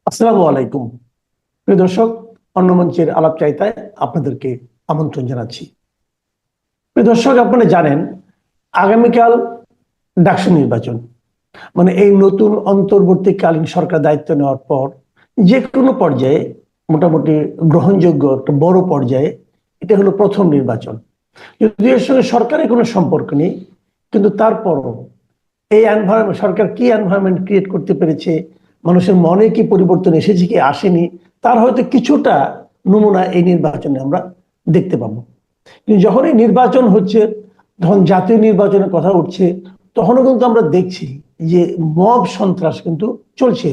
আসসালামু আলাইকুম। প্রিয় দর্শক, অন্য মঞ্চের আলাপচারিতায় আপনাদেরকে আমন্ত্রণ জানাচ্ছি। প্রিয় দর্শক, আপনারা জানেন আগামীকাল ডাকসু নির্বাচন, মানে এই নতুন অন্তর্বর্তীকালীন সরকার দায়িত্ব নেওয়ার পর যে কোনো পর্যায়ে মোটামুটি গ্রহণযোগ্য একটা বড় পর্যায়ে এটা হলো প্রথম নির্বাচন। যদিও এর সঙ্গে সরকারের কোনো সম্পর্ক নেই, কিন্তু তারপরও এই এনভায়রনমেন্ট, সরকার কি এনভায়রনমেন্ট ক্রিয়েট করতে পেরেছে, মানুষের মনে কি পরিবর্তন এসেছে কি আসেনি, তার হয়তো কিছুটা নমুনা এই নির্বাচনে আমরা দেখতে পাবো। কিন্তু যখন এই নির্বাচন হচ্ছে, যখন জাতীয় নির্বাচনের কথা উঠছে, তখনও কিন্তু আমরা দেখছি যে মব সন্ত্রাস কিন্তু চলছে,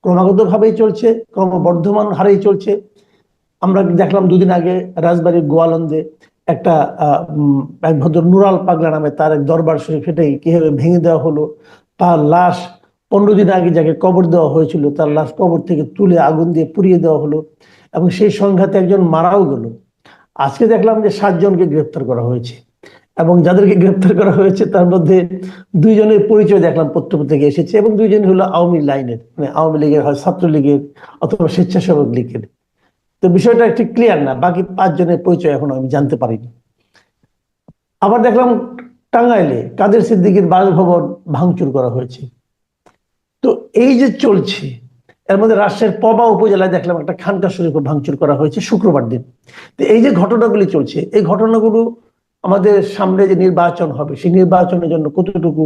ক্রমাগতভাবেই চলছে, ক্রমবর্ধমান হারেই চলছে। আমরা দেখলাম দুদিন আগে রাজবাড়ির গোয়ালন্দে একটা এক ভদ্র নুরাল পাগলা নামে তার এক দরবার শরীফ, সেটাই কিভাবে ভেঙে দেওয়া হলো। তার লাশ 15 দিন আগে যাকে কবর দেওয়া হয়েছিল তার লাশ কবর থেকে তুলে আগুন দিয়ে পুড়িয়ে দেওয়া হলো, এবং সেই সংঘাতে একজন মারাও গেল। আজকে দেখলাম যে 7 জনকে গ্রেপ্তার করা হয়েছে, এবং যাদেরকে গ্রেপ্তার করা হয়েছে তার মধ্যে 2 জনের পরিচয় দেখলাম পত্র থেকে এসেছে, এবং 2জন হলো আওয়ামী লাইনের, মানে আওয়ামী লীগের, হয় ছাত্রলীগের অথবা স্বেচ্ছাসেবক লীগের। তো বিষয়টা একটু ক্লিয়ার না, বাকি 5 জনের পরিচয় এখনো আমি জানতে পারিনি। আবার দেখলাম টাঙ্গাইলে কাদের সিদ্দিকীর বাসভবন ভাঙচুর করা হয়েছে। তো এই যে চলছে, এর মধ্যে রাজশাহীর পবা উপজেলায় দেখলাম একটা খানকা শরীফ ভাঙচুর করা হয়েছে শুক্রবার দিন। তো এই যে ঘটনাগুলি চলছে, এই ঘটনাগুলো আমাদের সামনে যে নির্বাচন হবে সেই নির্বাচনের জন্য কতটুকু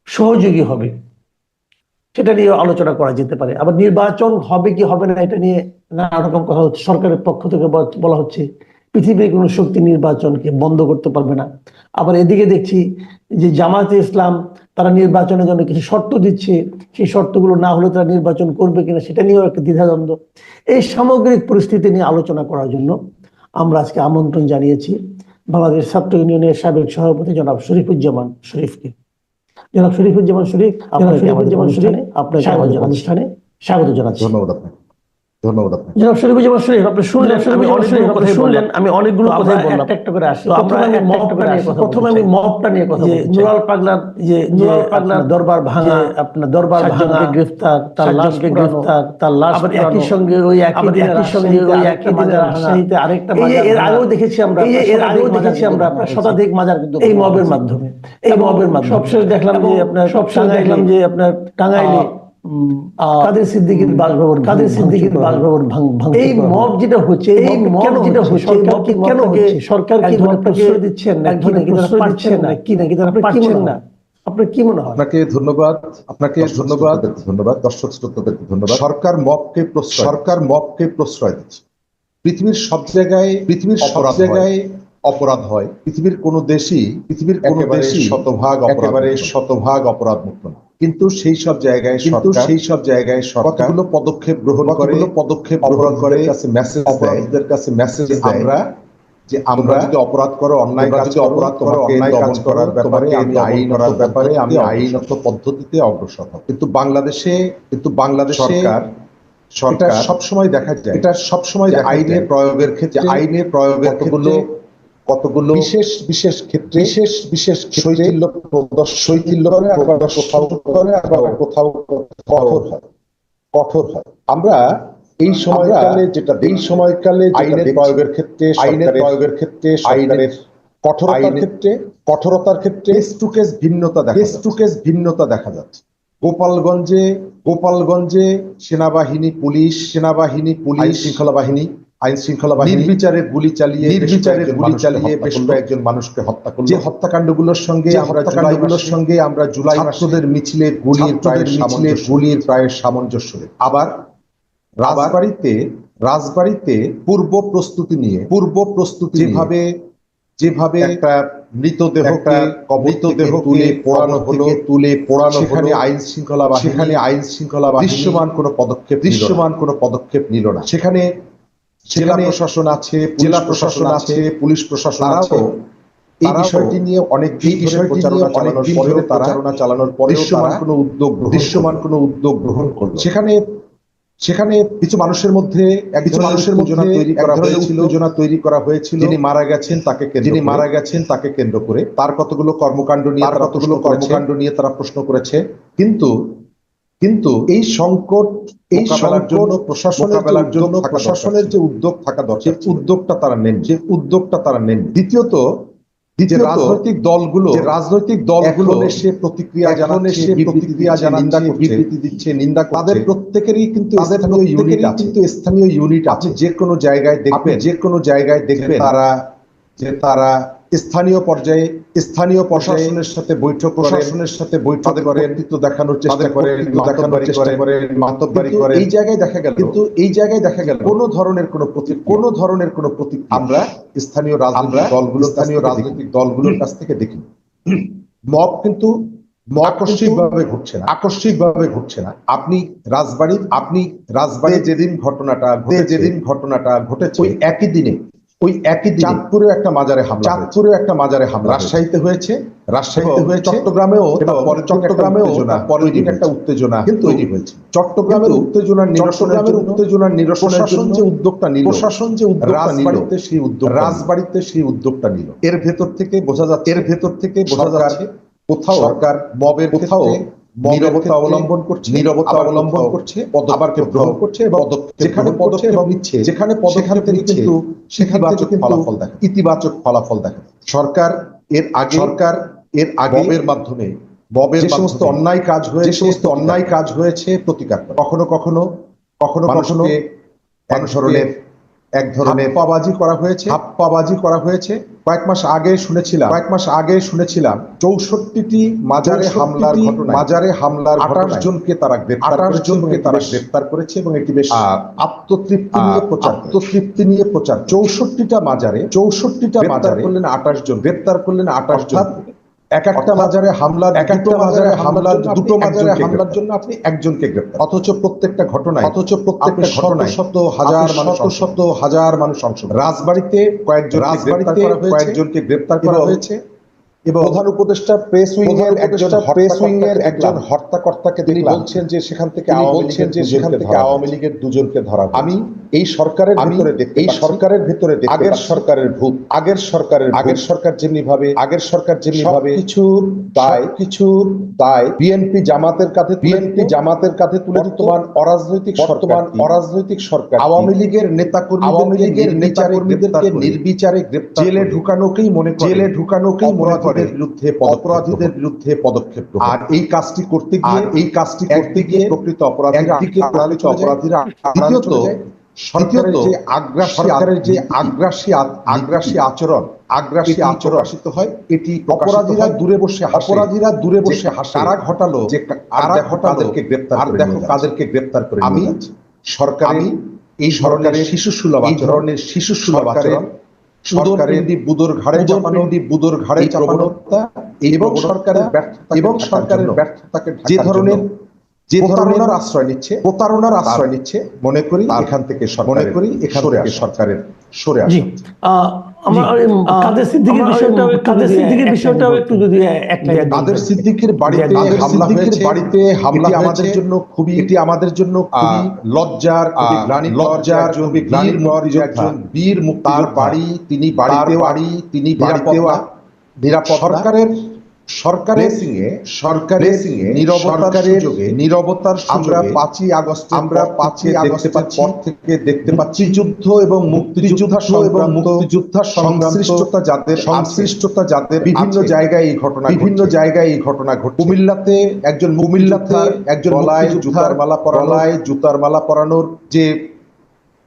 সহযোগী হবে সেটা নিয়ে আলোচনা করা যেতে পারে। আবার নির্বাচন হবে কি হবে না এটা নিয়ে নানা রকম কথা হচ্ছে। সরকারের পক্ষ থেকে বলা হচ্ছে পৃথিবীর কোনো শক্তি নির্বাচনকে বন্ধ করতে পারবে না। আবার এদিকে দেখছি যে জামায়াতে ইসলাম তারা নির্বাচনের জন্য কিছু শর্ত দিচ্ছে, সেই শর্তগুলো না হলে তারা নির্বাচন করবে কিনা সেটা নিয়েও একটা দ্বিধাদ্বন্দ্ব। এই সামগ্রিক পরিস্থিতি নিয়ে আলোচনা করার জন্য আমরা আজকে আমন্ত্রণ জানিয়েছি বাংলাদেশ ছাত্র ইউনিয়নের সাবেক সভাপতি জনাব শরীফুজ্জামান শরীফকে। জনাব শরীফুজ্জামান শরীফ, আপনাকে আমাদের অনুষ্ঠানে স্বাগত জানাচ্ছি। ধন্যবাদ আপনাকে। ধন্যবাদ আপনাকে। জনাব শরীফুজ্জামান শরীফ, আপনি শুনলেন আমি অনেকগুলো কথাই বললাম, একটা করে আসি। প্রথমে আমি মবটা নিয়ে কথা বলছি। নুরাল পাগলার দরবার ভাঙা, আপনার দরবার ভাঙা, গ্রেফতার, তার লাশকে গ্রেফতার, তার লাশ আবার একই সঙ্গে ওই একই মাজার রাজশাহীতে আরেকটা মাজার। এর আগেও দেখেছি আমরা শতাধিক মাজার কিন্তু এই মবের মাধ্যমে সবশেষ দেখলাম যে আপনার টাঙ্গাইলে কাদের সিদ্দিকীর বাসভবন এই মব যেটা হচ্ছে, সরকার কি প্রশ্রয় দিচ্ছেন নাকি পারছেন না, নাকি তারা পারছেন না? আপনার কি মনে হয়? আপনাকে ধন্যবাদ। ধন্যবাদ দর্শক শ্রোতাদেরকে ধন্যবাদ। সরকার মবকে প্রশ্রয় দিচ্ছে। পৃথিবীর সব জায়গায় অপরাধ হয়। পৃথিবীর কোন দেশই শতভাগ অপরাধ মুক্ত না। কিন্তু সেই সব জায়গায় কতগুলো পদক্ষেপ গ্রহণ করে অপরাধীদের কাছে মেসেজ দেয় আমরা যদি অপরাধ করো, অন্যায় কাজ করার ব্যাপারে আমি আইনত পদ্ধতিতে অগ্রসর হব। কিন্তু বাংলাদেশে সরকার সবসময় দেখা যায়, আইনের প্রয়োগের ক্ষেত্রে কতগুলো বিশেষ ক্ষেত্রে শৈথিল্য প্রদর্শন আবার কোথাও কঠোর হয়। আমরা এই সময়কালে আইনের প্রয়োগের ক্ষেত্রে সরকারের কঠোরতার ক্ষেত্রে কেস ভিন্নতা দেখা যাচ্ছে। গোপালগঞ্জে সেনাবাহিনী পুলিশ আইন শৃঙ্খলা বাহিনী নির্বিচারে গুলি চালিয়ে বেশ কয়েকজন মানুষকে হত্যা করল। যে হত্যাকাণ্ডগুলোর সঙ্গে আমরা জুলাই ছাত্রদের মিছিলে গুলির প্রায় সামঞ্জস্য। আবার রাজবাড়িতে পূর্ব প্রস্তুতি নিয়ে যেভাবে একটা মৃতদেহকে তুলে পোড়ানো হলো, সেখানে আইন শৃঙ্খলা বাহিনী দৃশ্যমান কোনো পদক্ষেপ নিল না। সেখানে জেলা প্রশাসন আছে, পুলিশ প্রশাসন আছে। এই বিষয়টি নিয়ে অনেক প্রচারণা চালানোর পরে দৃশ্যমান কোনো উদ্যোগ গ্রহণ করলো। সেখানে কিছু মানুষের মধ্যে উত্তেজনা তৈরি করা হয়েছিল। যিনি মারা গেছেন তাকে কেন্দ্র করে তার কতগুলো কর্মকাণ্ড নিয়ে তারা প্রশ্ন করেছে। কিন্তু কিন্তু এই সংকট মোকাবেলার জন্য প্রশাসনের যে উদ্যোগ থাকা দরকার, যে উদ্যোগটা তারা নেন। দ্বিতীয়ত যে রাজনৈতিক দলগুলো এসে প্রতিক্রিয়া জানাচ্ছে, বিবৃতি দিচ্ছে, নিন্দা করছে, তাদের প্রত্যেকেরই কিন্তু স্থানীয় ইউনিট আছে। যে কোনো জায়গায় দেখবেন তারা স্থানীয় পর্যায়ে প্রশাসনের সাথে বৈঠক করেন, কর্তৃত্ব দেখানোর চেষ্টা করেন, মাতব্বরি করেন। এই জায়গায় দেখা গেল কোনো ধরনের কোনো প্রতিক্রিয়া আমরা স্থানীয় রাজনৈতিক দলগুলোর কাছ থেকে দেখি। মব কিন্তু আকস্মিকভাবে ঘটছে না। আপনি রাজবাড়ী যেদিন ঘটনাটা ঘটেছে ওই একই দিনে চাঁদপুরেও একটা মাজারে হামলা রাজশাহীতে হয়েছে, চট্টগ্রামেও একটা উত্তেজনা তৈরি হয়েছে। চট্টগ্রামের উত্তেজনার নিরসনের জন্য প্রশাসন যে উদ্যোগটা রাজবাড়িতে সেই উদ্যোগটা নিল। এর ভেতর থেকে বোঝা যাচ্ছে কোথাও সরকার মবের নীরবতা অবলম্বন করছে, পদক্ষেপ গ্রহণ করছে, এবং যেখানে পদক্ষেপ নিচ্ছে কিন্তু ইতিবাচক ফলাফল দেখা। সরকার এর আগে মবের যে সমস্ত অন্যায় কাজ হয়েছে প্রতিকার করে। কখনো মানুষের এক ধরনের হাপ্পাবাজি করা হয়েছে। কয়েক মাস আগে শুনেছিলাম 64টি মাজারে হামলার 28 জনকে তারা গ্রেফতার করেছে এবং এটি বেশ আত্মতৃপ্তি নিয়ে প্রচার। 64টা মাজারে করলেন 28 জন, গ্রেফতার করলেন 28 জন। একটা মাজারে হামলার দুটো মাজারে হামলার জন্য আপনি একজনকে গ্রেফতার, অথচ প্রত্যেকটা ঘটনায় শত হাজার মানুষ অংশ। রাজবাড়িতে কয়েকজনকে গ্রেফতার করা হয়েছে এবং প্রধান উপদেষ্টা প্রেস উইং এর একজন হর্তাকর্তাকে তিনি বলছেন যে সেখান থেকে আওয়ামী লীগের দুজনকে ধরা। আমি এই সরকারের ভেতরে আগের সরকার যেমনি ভাবে কিছুর দায় বিএনপি জামাতের কাঁধে তুলে দিত। অরাজনৈতিক সরকার আওয়ামী লীগের নেতাকর্মীদেরকে নির্বিচারে গ্রেপ্তার, জেলে ঢুকানোকেই মনে করে অপরাধীদের বিরুদ্ধে পদক্ষেপ। আর এই কাজটি করতে গিয়ে প্রকৃত অপরাধীরা, সরকারের যে আগ্রাসী আচরণ প্রকাশিত হয়, এটি অপরাধীরা দূরে বসে হাসে। কারা ঘটালো তাদেরকে গ্রেপ্তার করে। আমি এই ধরনের শিশুসুলভ আচরণ, সরকারের বুদোর ঘাড়ে চাপানো এবং সরকারের ব্যর্থতাকে যে ধরনের আশ্রয় নিচ্ছে, মনে করি এখান থেকে সরকারের সরে আসে। কাদের সিদ্দিকীর বাড়িতে হামলা আমাদের জন্য খুবই লজ্জার, গ্লানির বীর মুক্তির বাড়ি। তিনি সরকারের নীরবতার আমরা 5ই আগস্ট পর থেকে দেখতে পাচ্ছি যুদ্ধ এবং মুক্তিযোদ্ধা সংশ্লিষ্টতা যাদের বিভিন্ন জায়গায় এই ঘটনা ঘটে। কুমিল্লাতে একজন জুতার মালা পরানোর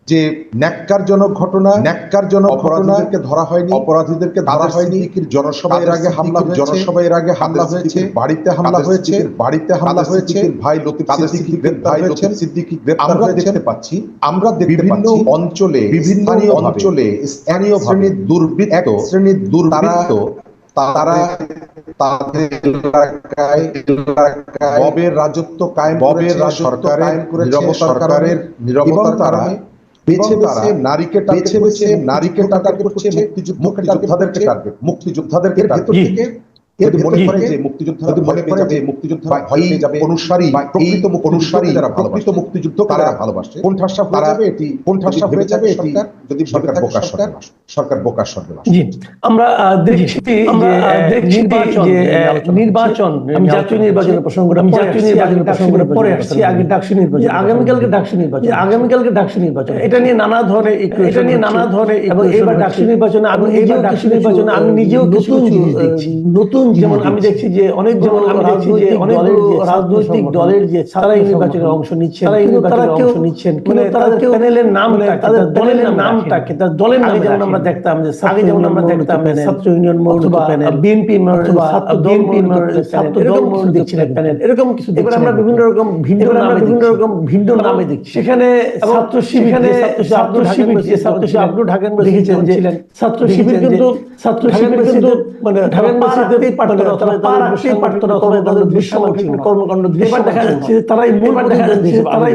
যে ন্যাক্কারজনক ঘটনা, অপরাধীদেরকে ধরা হয়নি, জনসভার আগে হামলা হয়েছে, বাড়িতে হামলা হয়েছে, ভাই লতিফ সিদ্দিকী গ্রেফতার হয়ে দেখতে পাচ্ছি। আমরা বিভিন্ন অঞ্চলে স্থানীয় দুর্বৃত্ত তারা তাদের এলাকায় মবের রাজত্ব কায়েম করেছে, সরকারের নীরবতার কারণে বেছে নারীকে টার্গেট করছে, মুক্তিযোদ্ধাদেরকে টার্গেট। ভেতর থেকে যদি মনে করে যে মুক্তিযোদ্ধারা মনে করে যে মুক্তিযোদ্ধারা ভয় পেয়ে যাবে, অনুসারী প্রকৃত অনুসারী যারা প্রকৃত মুক্তিযুদ্ধ তারা ভালোবাসে, কোণঠাসা হয়ে যাবে এটি, কোণঠাসা হয়ে যাবে এটি যদি সরকার বোকা সরকার। জি, আমরা দেখছি যে নির্বাচন, আমি জাতীয় নির্বাচনের প্রসঙ্গটা পরে আসছি, আগে ডাকসু নির্বাচন, আগামীকালকে ডাকসু নির্বাচন, এটা নিয়ে নানা ধরনের এবং এইবার ডাকসু নির্বাচনে আমি নিজেও কিছু নতুন, যেমন আমি দেখছি যে অনেক রাজনৈতিক দলের যে তারা এই নির্বাচনে অংশ নিচ্ছেন, কিন্তু তারা কেউ প্যানেলের নামটাকে তার দলের নামে, যেমন আমরা দেখতাম যে ছাত্র ইউনিয়ন অথবা বিএনপি প্যানেল, এরকম কিছু। এবার আমরা বিভিন্ন রকম ভিন্ন নামে দেখছি। সেখানে ছাত্র শিবির আপনি ঢাকা দেখেছেন যে ছাত্র শিবির কিন্তু মানে ঢাকা ইউনিভার্সিটিতে পারতো না অথবা তাদের কর্মকাণ্ড। এবার দেখা যাচ্ছে তারাই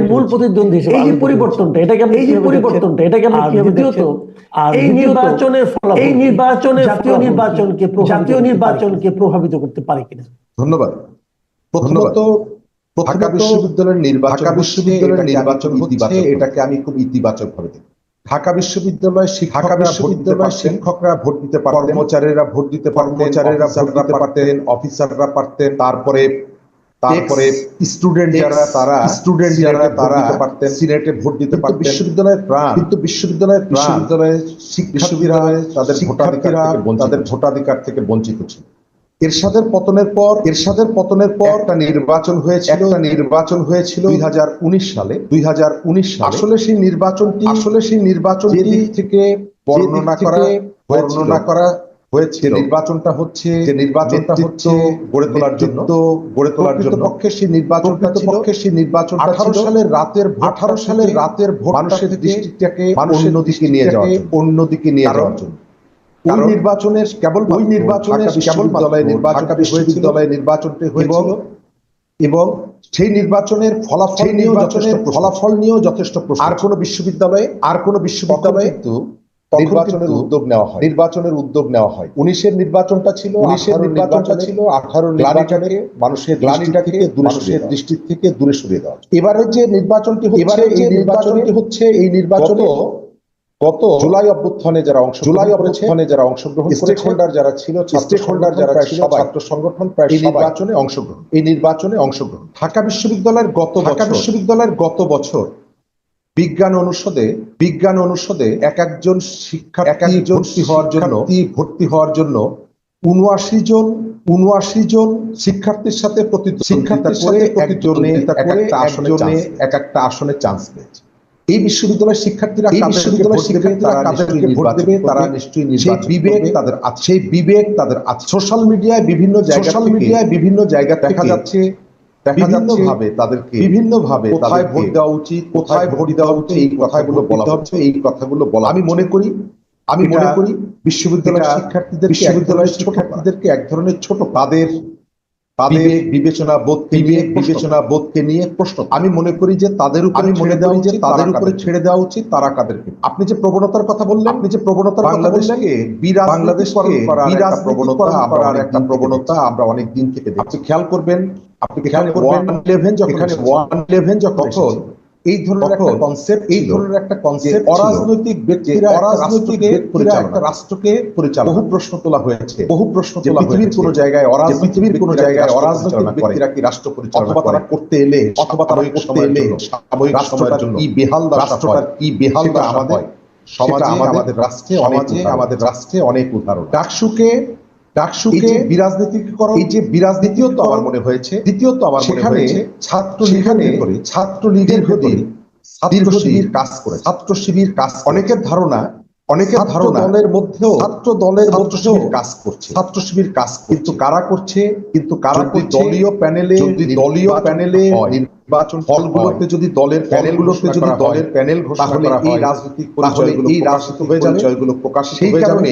মূল প্রতিদ্বন্দ্বী হিসেবে। এই যে পরিবর্তনটা, এটাকে আমরা কিভাবে দ্বিতীয়ত এই জাতীয় নির্বাচনকে প্রভাবিত করতে পারে কিনা? ধন্যবাদ। প্রথমত ঢাকা বিশ্ববিদ্যালয়ের নির্বাচন হচ্ছে, এটাকে আমি খুব ইতিবাচক ভাবে দেখি। ঢাকা বিশ্ববিদ্যালয় শিক্ষকরা ভোট দিতে পারতেন, কর্মচারীরা ভোট দিতে পারতেন, অফিসাররা পারতেন, তারপরে স্টুডেন্ট যারা তারা পারতেন, সিনেটে ভোট দিতে পারতেন। বিশ্ববিদ্যালয়ের প্রাণ, শিক্ষার্থীরা তাদের ভোটাধিকার থেকে বঞ্চিত ছিল। এরশাদের পতনের পর একটা নির্বাচন হয়েছিল 2019 সালে। আসলে সেই নির্বাচনটি থেকে বর্ণনা করা হয়েছে। নির্বাচনটা হচ্ছে গড়ে তোলার জন্য পক্ষে সেই নির্বাচনটা ছিল 18 সালের রাতের ভোট, মানুষের দৃষ্টিটাকে অন্যদিকে নিয়ে যাওয়ার জন্য। ওই নির্বাচনের কেবল ঢাকা বিশ্ববিদ্যালয়ে নির্বাচনটি হয়েছিল এবং সেই নির্বাচনের ফলাফল নিয়েও যথেষ্ট প্রশ্ন। আর কোন বিশ্ববিদ্যালয়ে কিন্তু নির্বাচনের উদ্যোগ নেওয়া হয়। 19-এর নির্বাচনটা ছিল 18 নির্বাচনে মানুষের দৃষ্টি থেকে দূরে সরিয়ে দেওয়া। এবারে যে নির্বাচনটি হচ্ছে এই নির্বাচনে গত জুলাই অভ্যুত্থানে যারা অংশগ্রহণ স্টেক হোল্ডার যারা ছিল, ছাত্র সংগঠন প্রায় এই নির্বাচনে অংশগ্রহণ। ঢাকা বিশ্ববিদ্যালয়ের গত বছর বিজ্ঞান অনুষদে এক একজন শিক্ষার্থী ভর্তি হওয়ার জন্য 79 জন শিক্ষার্থীর সাথে প্রতিদ্বন্দ্বিতা করে এক একটা আসনে চান্স পেয়েছে। এই বিশ্ববিদ্যালয়ের শিক্ষার্থীরা ভোট দেবে, তারা নিশ্চয়ই সেই বিবেক তাদের আছে। সোশ্যাল মিডিয়ায় বিভিন্ন জায়গা দেখা যাচ্ছে ভাবে তাদেরকে বিভিন্নভাবে কোথায় ভোট দেওয়া উচিত, কোথায় ভোট দেওয়া উচিত, এই কথাগুলো বলা। আমি মনে করি বিশ্ববিদ্যালয়ের শিক্ষার্থীদেরকে এক ধরনের ছোট তাদের বিবেচনা বোধকে নিয়ে প্রশ্ন। আমি মনে করি যে তাদের উপরে ছেড়ে দেওয়া উচিত তারা কাদেরকে। আপনি যে প্রবণতার কথা বললেন, বাংলাদেশকে বিরাজনীতি করার একটা প্রবণতা আমরা অনেক দিন থেকে দেখছি। আপনি খেয়াল করবেন 111 যখন এই ধরনের একটা কনসেপ্ট অরাজনৈতিক ব্যক্তিরা একটা রাষ্ট্রকে পরিচালনা, বহু প্রশ্ন তোলা হয়েছে যে পৃথিবীর কোন জায়গায় অরাজনৈতিক ব্যক্তিরা কি রাষ্ট্র পরিচালনা করতে এলে সাময়িক রাষ্ট্রের জন্য কি বেহালদশা আমাদের সমাজে, আমাদের রাষ্ট্রে অনেক উদাহরণ। ডাকসুকে বিরাজনীতিকরণ, এই যে দ্বিতীয়ত আমার মনে হয়েছে ছাত্রলীগের ছাত্র শিবির কাজ অনেকের ধারণা দলের মধ্যেও দলের কাজ করছে, ছাত্র শিবির কাজ, কিন্তু কারা করছে দলীয় প্যানেলে নির্বাচন ফলগুলোতে যদি দলের প্যানেল ঘোষণা করা হয়, এই রাজনৈতিক পরিচয়গুলো প্রকাশিত হয়ে যাবে।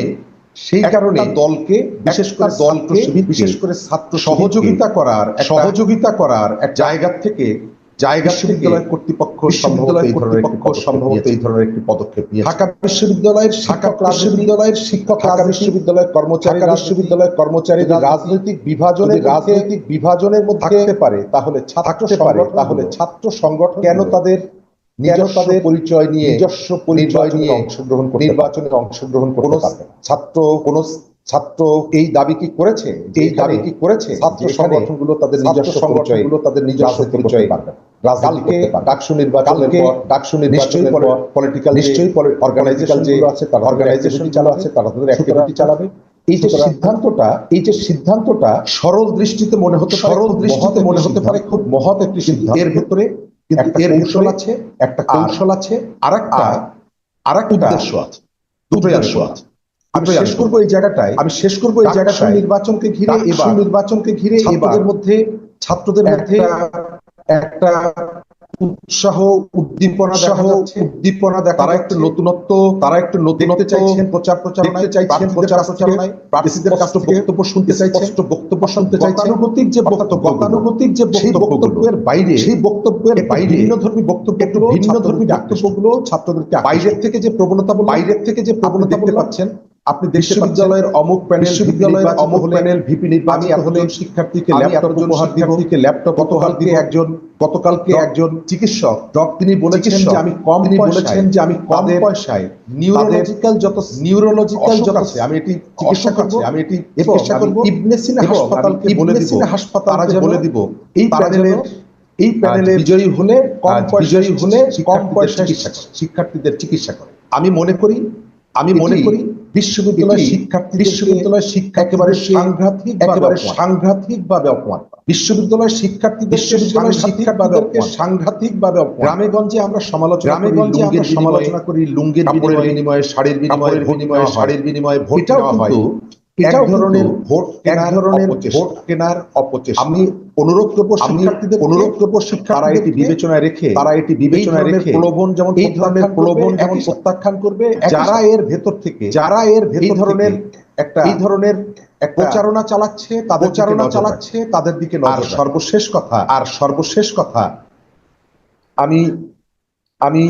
সেই কারণে দলকে বিশেষ করে ছাত্র সহযোগিতা করার এক জায়গা থেকে জায়গা বিশ্ববিদ্যালয় কর্তৃপক্ষ সম্ভবত এই ধরনের একটি পদক্ষেপ নিয়েছে। ঢাকা বিশ্ববিদ্যালয়ের শিক্ষক, ঢাকা বিশ্ববিদ্যালয়ের কর্মচারীরা রাজনৈতিক বিভাজনের মধ্যে থাকতে পারে, তাহলে ছাত্র সংগঠন কেন তাদের নিজস্ব পরিচয় নিয়ে অংশগ্রহণ করতে পারবে না? ছাত্র এই দাবি কি করেছে? ছাত্র সংগঠনগুলো তাদের নিজস্ব পরিচয় পারবে না। কালকে ডাকসু নির্বাচনের পর নিশ্চয়ই অর্গানাইজেশন চালাচ্ছে, তারা তাদের অ্যাক্টিভিটি চালাবে। এই যে সিদ্ধান্তটা সরল দৃষ্টিতে মনে হতে পারে খুব মহৎ একটি সিদ্ধান্ত। এর ভেতরে একটা কৌশল আছে, আর একটা উদ্দেশ্য আছে, দুটোই আছে। আমি শেষ করবো এই জায়গাটায় নির্বাচনকে ঘিরে ছাত্রদের মধ্যে একটা উৎসাহ উদ্দীপনা দেখা, তারা একটু নতুনত্ব দেখতে চাইছেন, প্রচার প্রচারণায় প্রার্থীদের কাছ থেকে বক্তব্য শুনতে চাইছেন, গতানুগতিক যে বক্তব্যের বাইরে ভিন্নধর্মী বক্তব্যগুলো ছাত্রদেরকে বাইরের থেকে যে প্রবণতা দেখতে পাচ্ছেন। আপনি বিশ্ববিদ্যালয়ের অমুক প্যানেল ভিপি নির্বাচিত হলে শিক্ষার্থীকে গতকালকে একজন চিকিৎসক তিনি বলেছেন যে আমি কম পয়সায় নিউরোলজিক্যাল যত আছে আমি এটি চিকিৎসা করব। ইবনে সিনা হাসপাতালকে বলে দিব এই প্যানেলের বিজয়ী হলে কম পয়সায় শিক্ষার্থীদের চিকিৎসা করে। আমি মনে করি বিশ্ববিদ্যালয় শিক্ষা একেবারে সাংঘাতিকভাবে অপমান। বিশ্ববিদ্যালয়ের শিক্ষার্থীদেরকে সাংঘাতিকভাবে গ্রামে গঞ্জে আমরা সমালোচনা করি লুঙ্গির বিনিময়ে, শাড়ির বিনিময়ে ভোট দেওয়া হয়। এক ধরনের ভোট কেনার অপচেষ্টা। আমি অনুরোধ করবো তারা এটি বিবেচনায় রেখে প্রলোভন যেমন প্রত্যাখ্যান করবে। যারা এর ভেতর থেকে এই ধরনের প্রচারণা চালাচ্ছে তাদের দিকে নজর। আর সর্বশেষ কথা আমি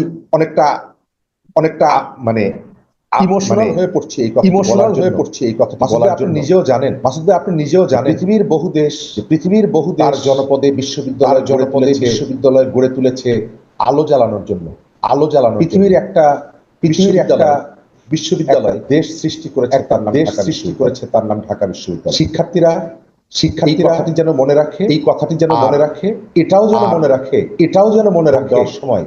অনেকটা মানে ইমোশনাল হয়ে পড়ছি এই কথা বলার জন্য। নিজেও জানেন মাসুদ ভাই, আপনি নিজেও জানেন পৃথিবীর বহু দেশ জনপদে বিশ্ববিদ্যালয় গড়ে তুলেছে আলো জ্বালানোর জন্য। পৃথিবীর একটা বিশ্ববিদ্যালয় দেশ সৃষ্টি করেছে, তার নাম ঢাকা বিশ্ববিদ্যালয়। শিক্ষার্থীরা এই কথাটি যেন মনে রাখে, এটাও যেন মনে রাখে দেওয়ার সময়,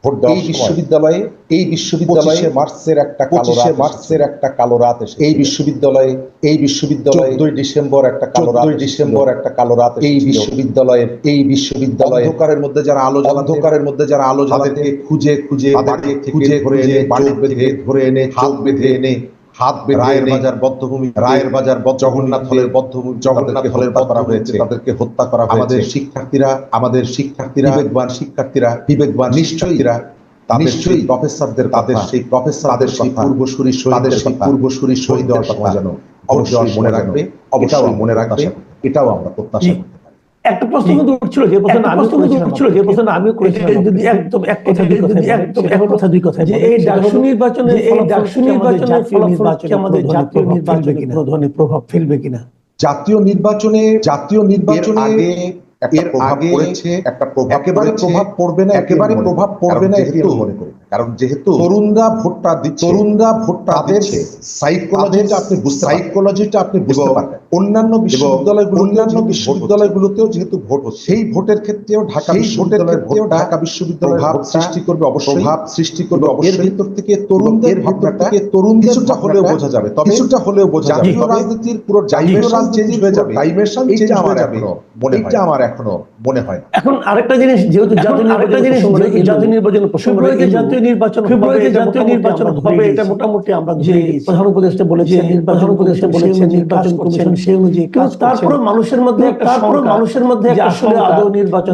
ভোট দেওয়ার বিশ্ববিদ্যালয়ে 25শে মার্চের একটা কালো রাত এসে এই বিশ্ববিদ্যালয়ে 14ই ডিসেম্বর একটা কালো রাত এই বিশ্ববিদ্যালয়ে অন্ধকারের মধ্যে যারা আলো জ্বালাতে খুঁজে ধরে এনে হাত বেঁধে রায়ের বাজার জগন্নাথ হলের বদ্ধভূমি করা হয়েছে, তাদেরকে হত্যা করা হয়েছে। আমাদের শিক্ষার্থীরা বিবেকবান নিশ্চয়ই প্রফেসরদের তাদের সেই পূর্বসূরি শহীদ দেওয়ার কথা যেন অবশ্যই মনে রাখবে। এটাও আমরা প্রত্যাশা করতে পারি। একটা প্রশ্ন কিন্তু উঠছিল, যে প্রশ্ন আমি করেছিলাম, যদি একদম এক কথা দুই কথা যে এই ডাকসু নির্বাচনে আমাদের জাতীয় নির্বাচনে কোনো ধরনের প্রভাব ফেলবে কিনা। জাতীয় নির্বাচনে আগে একটা প্রভাব পড়বে না এটি মনে করি। কারণ যেহেতু তরুণরা ভোটটা দিচ্ছে, সাইকোলজিটা আপনি বুঝতে পারবেন। অন্যান্য বিশ্ববিদ্যালয়গুলোতেও যেহেতু ভোট, সেই ভোটের ক্ষেত্রেও ঢাকা বিশ্ববিদ্যালয় প্রভাব সৃষ্টি করবে অবশ্যই। এর ভিতর থেকে তরুণদের ভাবনাটাকে কিছুটা হলেও বোঝা যাবে, কিছুটা হলেও বোঝা যাবে। রাজনীতির পুরো ডাইমেনশন চেঞ্জ হয়ে যাবে, আমার এখনো মনে হয়। এখন আরেকটা জিনিস, যেহেতু জাতীয় নির্বাচন প্রসঙ্গ, জাতীয় নির্বাচন হবে, এটা মোটামুটি আমরা যে প্রধান উপদেষ্টা বলেছেন, নির্বাচন কমিশন সেই অনুযায়ী, তারপরে মানুষের মধ্যে আসলে আদৌ নির্বাচন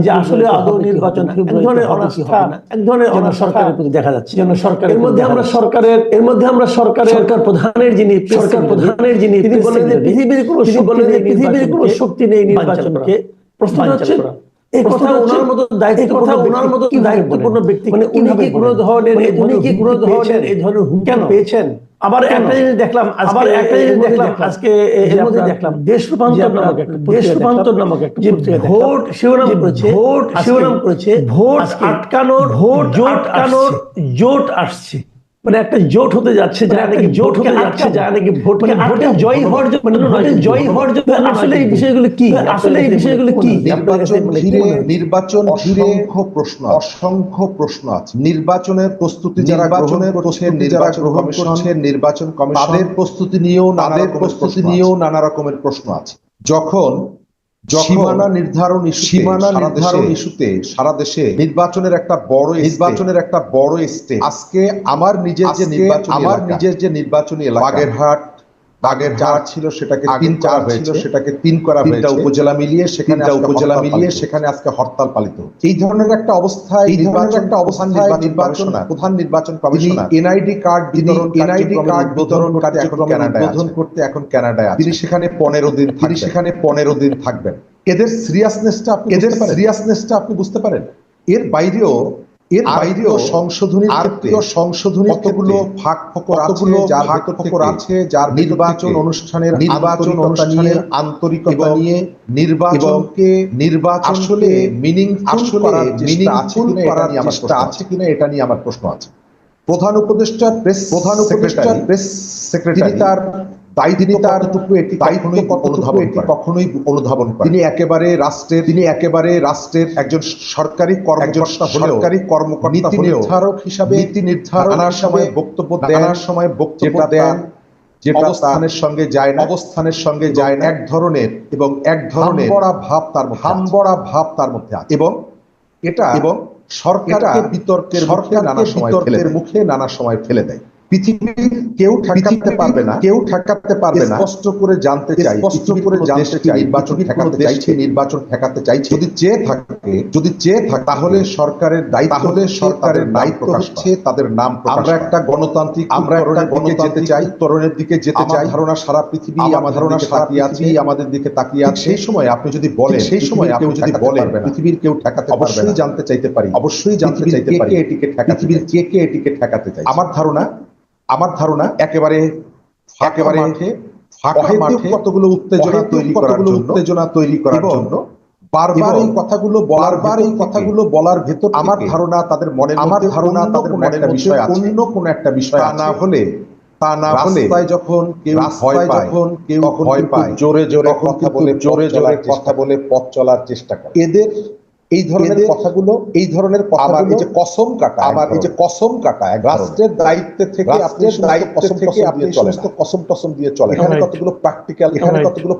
এক ধরনের অনাস্থা, এক ধরনের সরকারের প্রতি দেখা যাচ্ছে। এর মধ্যে আমরা সরকার প্রধানের যিনি তিনি বলেন যে পৃথিবীর কোনো শক্তি নেই নির্বাচনকে। প্রশ্ন হচ্ছে এই কথা ওনার মতো দায়িত্বপূর্ণ ব্যক্তি মানে উনি কি কোনো ধরনের এই ধরনের হুমকি পেয়েছেন? আবার একটা জিনিস দেখলাম আজকে এর মধ্যে দেখলাম দেশ রূপান্তর নামক একটা ভোট শিরোনাম করেছে ভোট আটকানোর জোট আসছে, মানে একটা জোট হতে যাচ্ছে যা নাকি ভোটে জয়ী হওয়ার জন্য আসলে এই বিষয়গুলো কি নির্বাচন ঘিরে অসংখ্য প্রশ্ন আছে। নির্বাচনের প্রস্তুতি যারা গ্রহণ করছে নির্বাচন কমিশন তাদের প্রস্তুতি নিয়েও নানা রকমের প্রশ্ন আছে। যখন সীমানা নির্ধারণ ইস্যুতে সারা দেশে নির্বাচনের একটা বড় স্টেজ। আজকে আমার নিজের যে নির্বাচনী এলাকা বাগেরহাট ছিল, সেটাকে 3 করা হয়েছে। 3টা উপজেলা মিলিয়ে সেখানে আজকে হরতাল পালিত। এই ধরনের একটা অবস্থায় প্রধান নির্বাচন কমিশনার এনআইডি কার্ড বিতরণকারী উদ্বোধন করতে এখন কানাডায় আছেন। তিনি সেখানে 15 দিন থাকবেন। এদের সিরিয়াসনেসটা আপনি বুঝতে পারেন। এর বাইরেও সংশোধনী কতগুলো ফাঁক ফোকর আছে, যার নির্বাচন অনুষ্ঠানের আন্তরিকতা নিয়ে নির্বাচনকে আসলে মিনিংফুল করার চেষ্টা আছে কিনা এটা নিয়ে আমার প্রশ্ন আছে। প্রধান উপদেষ্টা প্রেস সেক্রেটারি তার কখনোই অনুধাবন করেন। তিনি একেবারে রাষ্ট্রের একজন সরকারি কর্মকর্তা নীতি নির্ধারক হিসাবে বক্তব্য দেন, যেটা অবস্থানের সঙ্গে যায় না। এক ধরনের হামবড়া ভাব তার মধ্যে আছে এবং সরকারকে বিতর্কের মুখে নানা সময় ফেলে দেয়। পৃথিবীর কেউ ঠেকাতে পারবে না স্পষ্ট করে জানতে চাই নির্বাচন ঠেকাতে চাইছে। যদি চেয়ে থাকে তাহলে সরকারের দায়িত্ব হচ্ছে তাদের নাম প্রকাশ। আমরা একটা গণতান্ত্রিক উত্তরণের দিকে যেতে চাই। ধারণা সারা পৃথিবী আমাদের দিকে তাকিয়ে আছে। সেই সময় আপনি যদি বলেন পৃথিবীর কেউ ঠেকাতে পারবে না, জানতে চাইতে পারি কে এটিকে ঠেকাতে চাই। আমার ধারণা একেবারে ফাঁকা মাঠে কতগুলো উত্তেজনা তৈরি করার জন্য বারবার এই কথাগুলো বলার ভেতর আমার ধারণা তাদের মনে অন্য কোনো একটা বিষয় তা না হলে যখন কেউ ভয় পায় জোরে কথা বলে পথ চলার চেষ্টা করে। এদের এই ধরনের কথাগুলো আবার এই যে কসম কাটা রাষ্ট্রের দায়িত্ব থেকে আপনি সমস্ত কসম দিয়ে চলেন। এখানে কতগুলো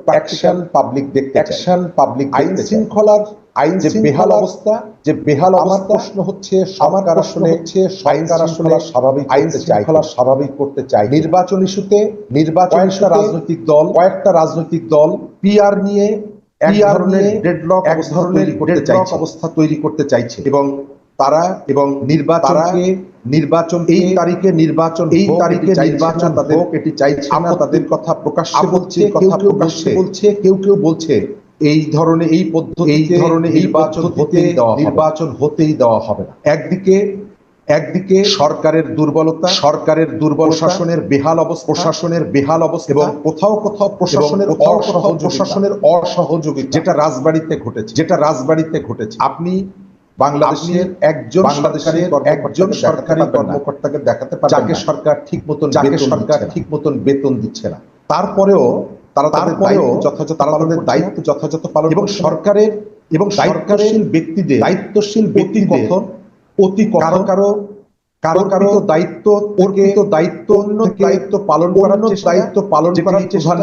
প্র্যাকটিক্যাল পাবলিক আইন শৃঙ্খলার বেহাল অবস্থা আমার প্রশ্ন হচ্ছে সরকার আসলে আইন শৃঙ্খলা স্বাভাবিক করতে চায়। নির্বাচন ইস্যুতে কয়েকটা রাজনৈতিক দল পিআর নিয়ে এক ধরনের ডেডলক অবস্থা তৈরি করতে চাইছে এবং তারা নির্বাচন এই তারিখে নির্বাচন তাদের এটি চাইছে না। তাদের কথা প্রকাশ্যে বলছে, কেউ বলছে এই ধরনের নির্বাচন হতেই দেওয়া হবে না। একদিকে সরকারের দুর্বলতা, প্রশাসনের বেহাল অবস্থা এবং কোথাও প্রশাসনের অসহযোগিতা যেটা রাজবাড়িতে ঘটেছে। আপনি বাংলাদেশের একজন সরকারি কর্মকর্তাকে দেখাতে পারবেন যাকে সরকার ঠিক মতন বেতন দিচ্ছে না। তারপরেও তারা তাদের দায়িত্ব যথাযথ পালন এবং সরকারের দায়িত্বশীল ব্যক্তিদের অতি কারো দায়িত্ব পালন করার প্রধান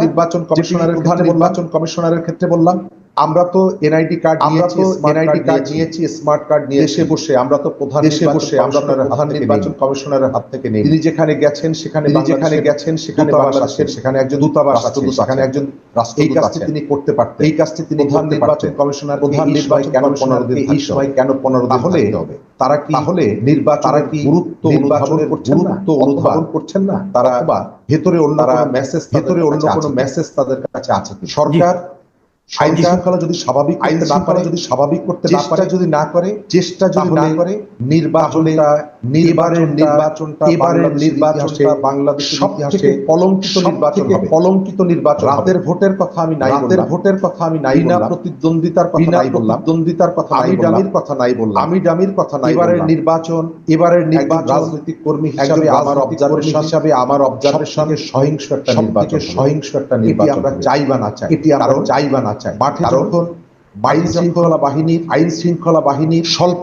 নির্বাচন কমিশনারের ক্ষেত্রে বললাম। আমরা তো এনআইডি কার্ড নিয়েছি, স্মার্ট কার্ড নিয়ে দেশে বসে আমরা তো প্রধান নির্বাচন কমিশনারের হাত থেকে নেই। তিনি যেখানে গেছেন সেখানে একজন দূতাবাস আছে, সেখানে একজন এই কাজটি তিনি করতে পারতেন। এই কাজটি তিনি প্রধান নির্বাচন কমিশনার কেন 15 দিন তাহলে তারা কি গুরুত্ব অনুধাবন করছেন না? তারা ভেতরে অন্য কোনো মেসেজ তাদের কাছে আছে। আইন শৃঙ্খলা যদি স্বাভাবিক আইন শৃঙ্খলা যদি স্বাভাবিক করতে না পারে, যদি না করে, চেষ্টা যদি না করে, নির্বাচনটা এবারের নির্বাচনটা বাংলাদেশের সবথেকে কলঙ্কিত নির্বাচন। রাতের ভোটের কথা আমি নাই বললাম, ভোটের কথা আমি নাই বললাম, বিনা প্রতিদ্বন্দ্বিতার কথা নাই বললাম, প্রতিদ্বন্দ্বিতার কথা নাই বললাম, ডামির কথা নাই বললাম, আমি ডামির কথা নাই। এবারের নির্বাচন রাজনৈতিক কর্মী হিসাবে আমার অবজারভেশনে সহিংস একটা নির্বাচন। আমরা চাই বা না চাই, এটি আমরা চাই বা না চাই। মাঠে যখন আইন শৃঙ্খলা বাহিনীর স্বল্প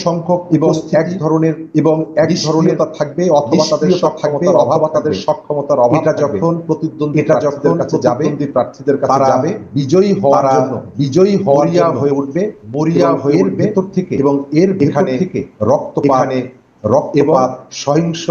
সংখ্যক এবং এক ধরনের থাকবে, অথবা তাদের সক্ষমতার অভাব, সক্ষমতার অভাব। এটা যখন প্রতিদ্বন্দ্বীদের প্রার্থীদের কাছে যাবে, বিজয়ী হওয়ার হয়ে উঠবে, মরিয়া হয়ে ভেতর থেকে, এবং এর ভেতর থেকে রক্তপাত, সহিংস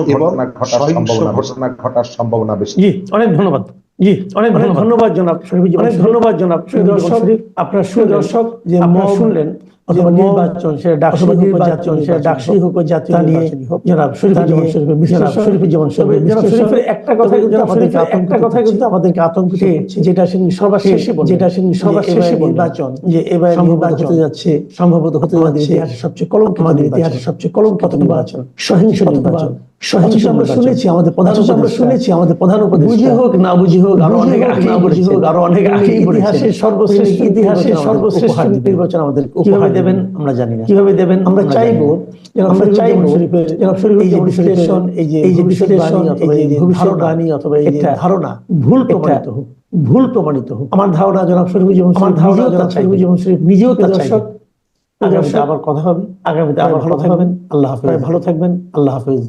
ঘটনা ঘটার সম্ভাবনা বেশি। জি, অনেক ধন্যবাদ। জি, অনেক ধন্যবাদ জনাব শরীফুজ্জামান। অনেক ধন্যবাদ জনাব দর্শক, আপনার দর্শক যে শুনলেন, অথবা নির্বাচন সেটা ডাকসু নির্বাচন, সেটা ডাকসুই হোক, জাতীয় নির্বাচন হোক, জনাব শরীফুজ্জামান শরীফের জনাব শরীফের একটা কথা কিন্তু আমাদেরকে আতঙ্কিত করছে, যেটা সবার শেষে নির্বাচন, যে এবার নির্বাচন হতে যাচ্ছে, সম্ভবত হতে যাচ্ছে ইতিহাসের সবচেয়ে কলঙ্কিত নির্বাচন, সহিংস নির্বাচন। আমরা শুনেছি আমাদের প্রধান উপদেষ্টা, বুঝি হোক না বুঝি হোক, আরো অনেক আগেই বলেছেন, ইতিহাসের সর্বশ্রেষ্ঠ নির্বাচন আমাদের কিভাবে দেবেন আমরা জানি না, কিভাবে দেবেন আমরা চাইবো। এই যে ভবিষ্যৎবাণী অথবা এই যে ধারণা ভুল প্রমাণিত হোক। আমার ধারণা জনাব শরীফুজ্জামান শরীফ নিজেও তা চাইবেন। আগামীতে আবার কথা হবে, আগামীতে আবার ভালো থাকবেন, আল্লাহ হাফেজ। ভালো থাকবেন, আল্লাহ হাফেজ।